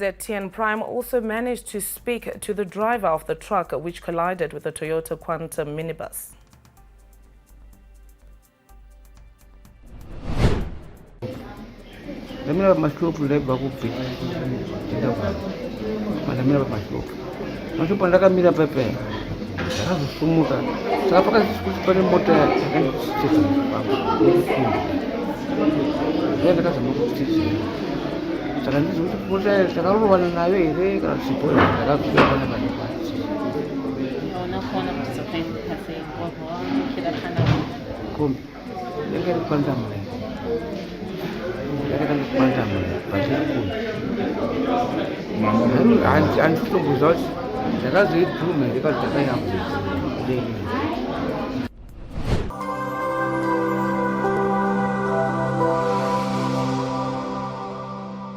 ZTN Prime also managed to speak to the driver of the truck which collided with the Toyota Quantum minibus. Lamina mashlupu leba kupi. Lamina mashlupu. Mashlupu ndaka mira pepe. Saka sumuka. Saka paka kupane mota yakani sisi. Ndio ndaka sumuka. Saka ndizo mota saka ruwana nayo ire kana siporo saka kupana bani basi. Unakuona mtazamaji kazi kwa kila kana. Kum. Ngeke kwanza mle. Kan panjang pasti pun. Anjing tu buzos, jaga zid tu mereka jaga yang